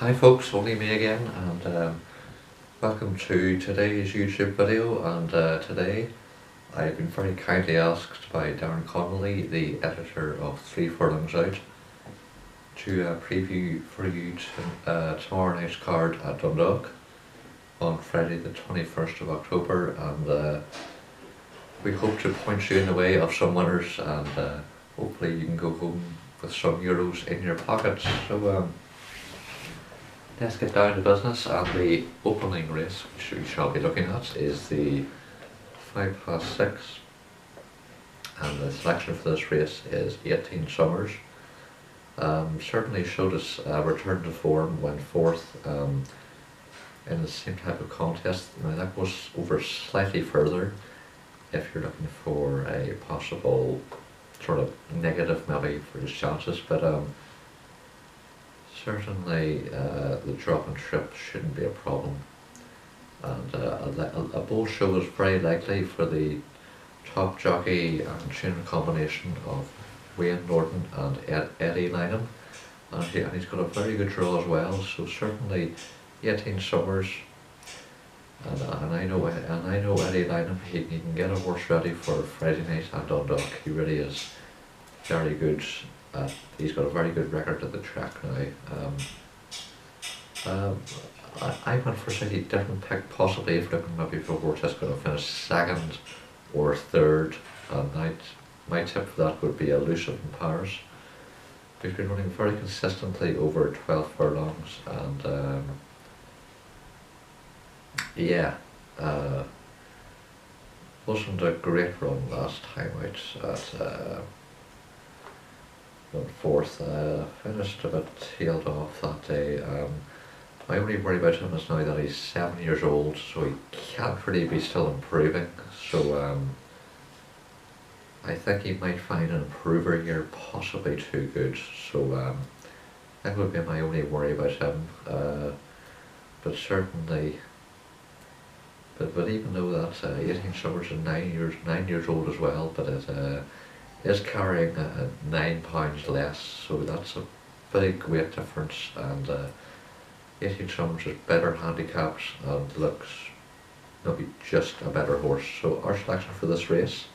Hi folks, only me again, and welcome to today's YouTube video. And today I've been very kindly asked by Darren Connolly, the editor of 3FurlonngsOut, to preview for you tomorrow night's card at Dundalk on Friday the 21st of October, and we hope to point you in the way of some winners, and hopefully you can go home with some euros in your pockets. So let's get down to business, and the opening race which we shall be looking at is the 5+6, and the selection for this race is 18 Summers. Certainly showed us return to form, went fourth in the same type of contest. Now that goes over slightly further if you're looking for a possible sort of negative maybe for his chances, but certainly the drop and trip shouldn't be a problem, and a bull show is very likely for the top jockey and trainer combination of Wayne Norton and Eddie Lynham, and he's got a very good draw as well. So certainly 18 Summers, and I know Eddie Lynham, he can get a horse ready for Friday night at Dundalk. He really is very good. He's got a very good record at the track now. I went for a slightly different pick, possibly if looking maybe for a horse that's going to finish second or third, and my tip for that would be Elusive in Paris. He's been running very consistently over 12 furlongs, and wasn't a great run last time out at fourth. Finished a bit tailed off that day. My only worry about him is now that he's 7 years old, so he can't really be still improving. So I think he might find an improver here possibly too good. So that would be my only worry about him. But certainly, but even though that 18 Summers is 9 years old as well, but it is carrying 9 pounds less, so that's a big weight difference, and 18 Summers is better handicapped and looks maybe just a better horse. So our selection for this race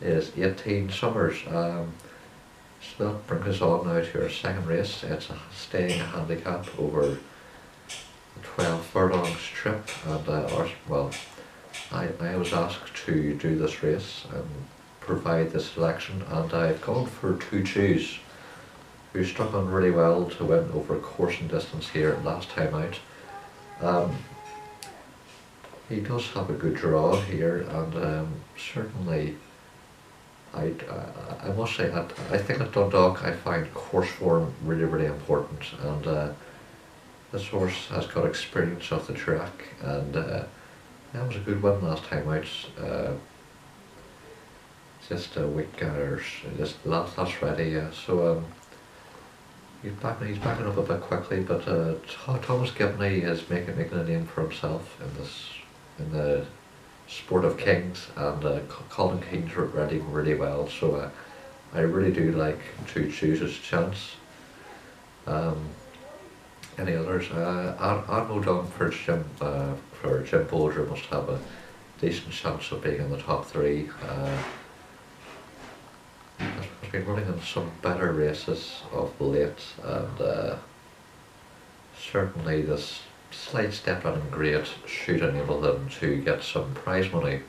is 18 Summers. So that brings us on now to our second race. It's staying a handicap over 12 furlongs trip, and I was asked to do this race and provide this selection, and I've gone for 2 Choose, who struck on really well to win over course and distance here last time out. He does have a good draw here, and certainly I must say that I think at Dundalk I find course form really important, and this horse has got experience off the track, and that was a good win last time out. Just a week or just that's ready, yeah. So he's backing up a bit quickly, but Thomas Gibney is making a name for himself in the sport of kings, and Colin Keane's riding really well. So I really do like 2 Choose's chance. Any others? Admiral Dunn for Jim Bolger must have a decent chance of being in the top 3. Has been running in some better races of late, and certainly this slight step in grade should enable them to get some prize money.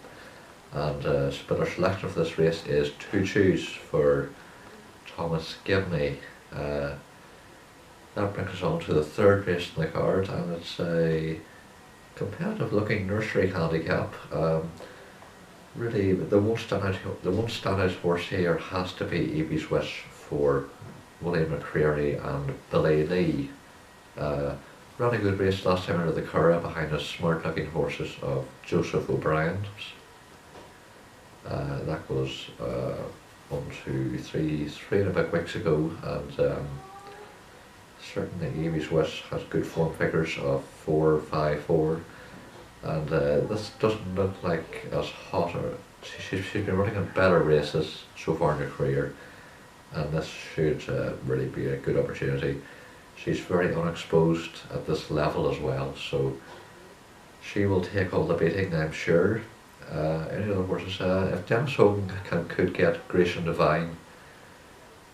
And but our selection for this race is 2 Choose for Thomas Gibney. That brings us on to the third race in the card, and it's a competitive looking nursery handicap. Really, the one standout horse here has to be Evie's Wish for William McCreary and Billy Lee. Ran a good race last time out of the Curragh behind the smart looking horses of Joseph O'Brien's. That was 1, 2, 3 and a bit weeks ago, and certainly Evie's Wish has good form figures of 4, 5, 4. And this doesn't look like as hot, or she's been running in better races so far in her career, and this should really be a good opportunity. she's very unexposed at this level as well, so she will take all the beating, I'm sure. In other words, if Dennis Hogan could get Grayson Devine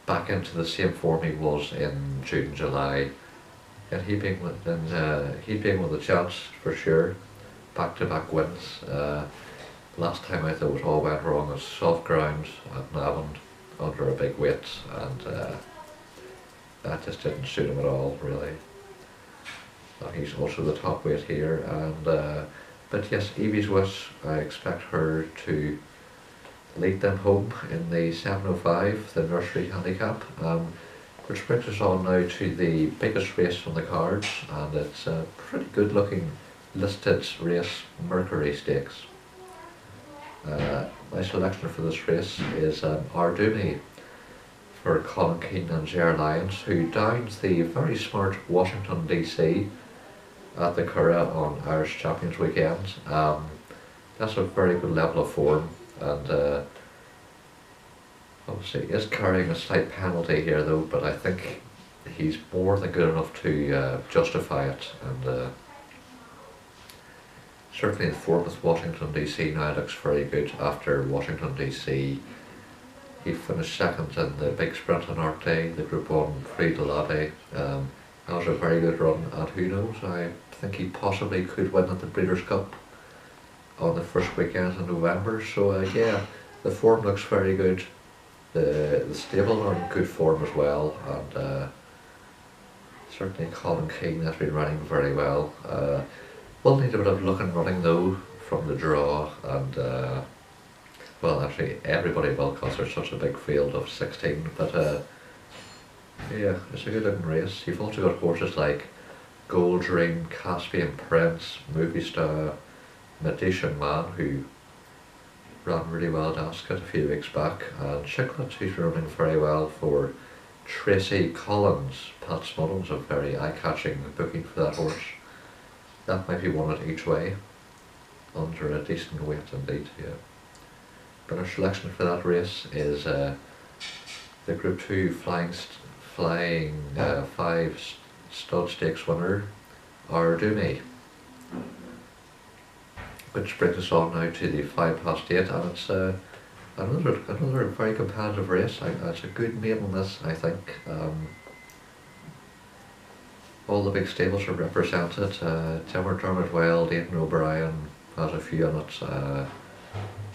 back into the same form he was in June, July, and he'd be with a chance for sure. Back-to-back wins. Last time I thought it all went wrong at soft ground at Navan under a big weight, and that just didn't suit him at all, really. He's also the top weight here, and but yes, Evie's Wit, I expect her to lead them home in the 7:05, the nursery handicap, which brings us on now to the biggest race on the cards, and it's a pretty good looking listed race, Mercury Stakes. My selection for this race is Ardumi for Colin Keane and Ger Lyons, who downs the very smart Washington DC at the Curragh on Irish Champions Weekend. That's a very good level of form, and obviously he is carrying a slight penalty here though, but I think he's more than good enough to justify it, and certainly the form with Washington DC now looks very good. After Washington DC, he finished second in the big sprint on Art Day, the Group 1 Prix de l'Abbé. That was a very good run, and who knows, I think he possibly could win at the Breeders' Cup on the first weekend in November. So yeah, the form looks very good. The stable are in good form as well, and certainly Colin Keane has been running very well. We'll need a bit of luck and running though from the draw, and well, actually everybody will, because there's such a big field of 16, but yeah, it's a good looking race. You've also got horses like Gold Dream, Caspian Prince, Movie Star, Medician Man, who ran really well at Ascot a few weeks back, and Chiclet, who's running very well for Tracy Collins. Pat Smullen's a very eye-catching booking for that horse. That might be one at each way, under a decent weight indeed, yeah. But our selection for that race is the Group 2 Flying 5 Stud Stakes winner, Ardumi. Which brings us on now to the 8:05, and it's another very competitive race. It's a good maiden this, I think. All the big stables are represented. Timmer Dermot Wild, Aidan O'Brien has a few in it.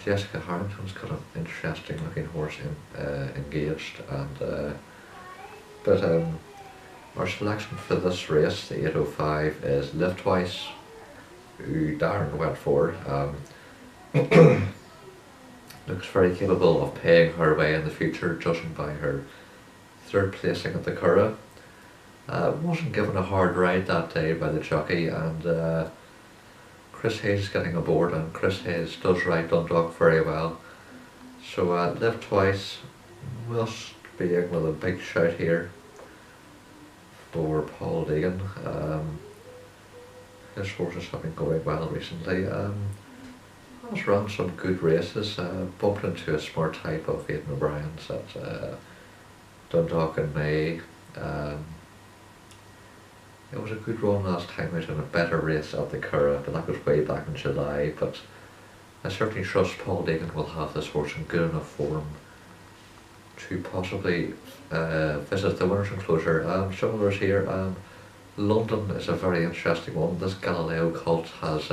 Jessica Harrington's got an interesting looking horse engaged, and but our selection for this race, the 8:05, is Live Twice, who Darren went for. Looks very capable of paying her way in the future, judging by her third placing at the Curragh. Wasn't given a hard ride that day by the jockey, and Chris Hayes is getting aboard, and Chris Hayes does ride Dundalk very well. So Live Twice must be in with a big shout here for Paul Deegan. His horses have been going well recently. Has run some good races, bumped into a smart type of Aidan O'Brien's at Dundalk in May. It was a good run last time out in a better race at the Curragh, but that was way back in July. But I certainly trust Paul Deegan will have this horse in good enough form to possibly visit the winner's enclosure. Some others here. London is a very interesting one. This Galileo Colt has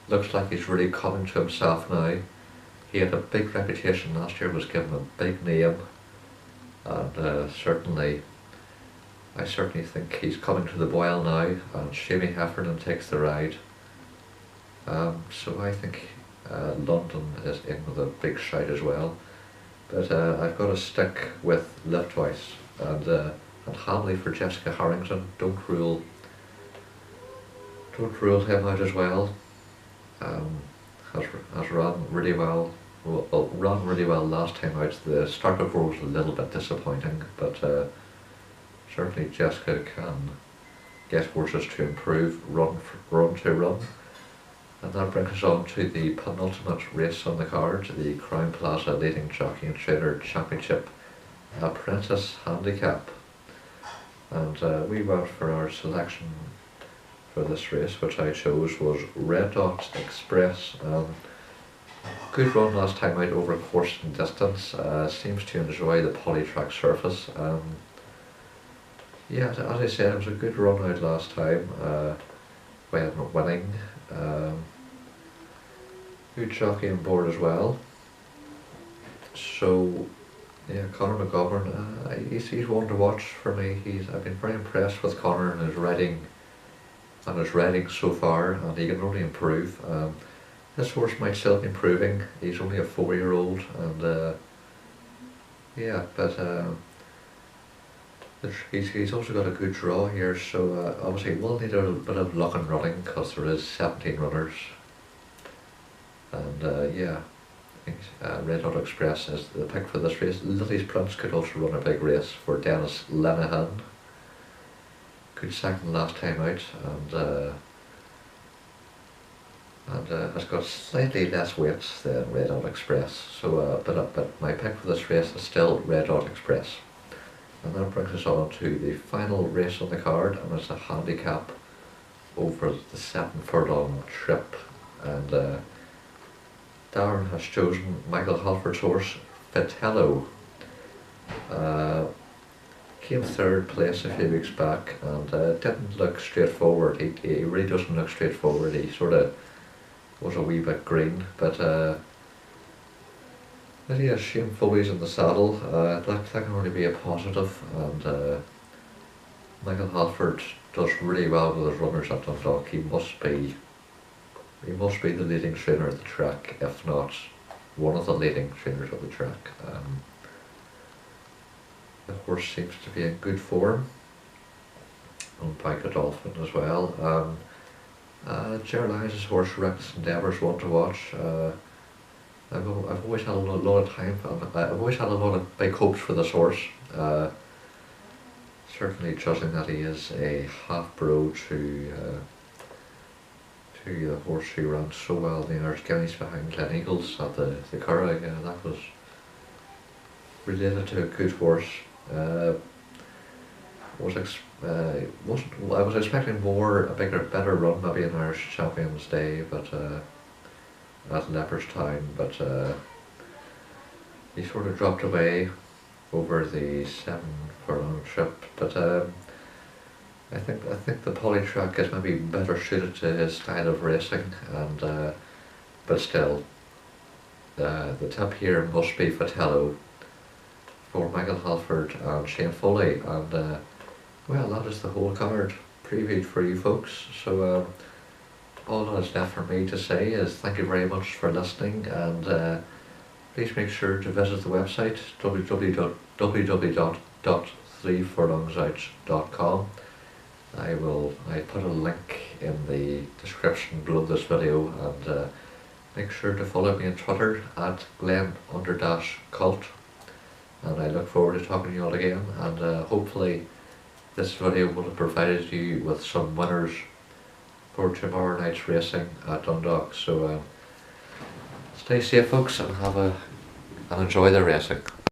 looks like he's really coming to himself now. He had a big reputation last year, was given a big name, and I certainly think he's coming to the boil now, and Shamie Heffernan takes the ride. So I think London is in with a big shout as well. But I've got to stick with Live Twice, and Hamley for Jessica Harrington. Don't rule him out as well. Has run really well. Ran really well last time out. The start of was a little bit disappointing, but certainly Jessica can get horses to improve, run to run. And that brings us on to the penultimate race on the card, the Crown Plaza Leading Jockey and Trainer Championship Apprentice Handicap. and we went for our selection for this race, which I chose was Red Dot Express. Good run last time out over course and distance. Seems to enjoy the polytrack surface. Yeah, as I said, it was a good run out last time. We ended up winning. Good jockey on board as well. So yeah, Conor McGovern, he's one to watch for me. I've been very impressed with Conor and his riding so far, and he can only improve. This horse might still be improving. He's only a 4-year-old, and yeah, but he's also got a good draw here. So obviously we'll need a bit of luck and running because there is 17 runners, and yeah. Red Hot Express is the pick for this race. Lily's Prince could also run a big race for Dennis Lenihan. Good second last time out, and has got slightly less weight than Red Hot Express. So, but my pick for this race is still Red Hot Express. And that brings us on to the final race on the card, and it's a handicap over the 7 furlong trip. And Darren has chosen Michael Halford's horse, Vitello. Came 3rd place a few weeks back, and didn't look straightforward. He really doesn't look straightforward. He sort of was a wee bit green, but he has Shane Foley's in the saddle. That can only be a positive, and Michael Halford does really well with his runners at Dundalk. He must be the leading trainer at the track, if not one of the leading trainers of the track. The horse seems to be in good form, owned by Godolphin as well. Gerald Lyons' horse, Reckless Endeavour's one to watch. I've always had a lot of time. I've always had a lot of big hopes for this horse. Certainly judging that he is a half-bro to the horse who ran so well in the Irish Guineas behind Glen Eagles at the Curragh. That was related to a good horse. I was expecting a better run maybe in Irish Champions Day, but at Leopardstown, but he sort of dropped away over the 7 furlong trip. But I think the polytrack is maybe better suited to his style of racing, and but still, the tip here must be Vitello for Michael Halford and Shane Foley, and well, that is the whole card previewed for you folks. So all that is left for me to say is thank you very much for listening, and please make sure to visit the website www.3FurlonngsOut.com. I put a link in the description below this video, and make sure to follow me on Twitter at Glen_Cult, and I look forward to talking to you all again, and hopefully this video will have provided you with some winners for tomorrow night's racing at Dundalk. So stay safe folks, and enjoy the racing.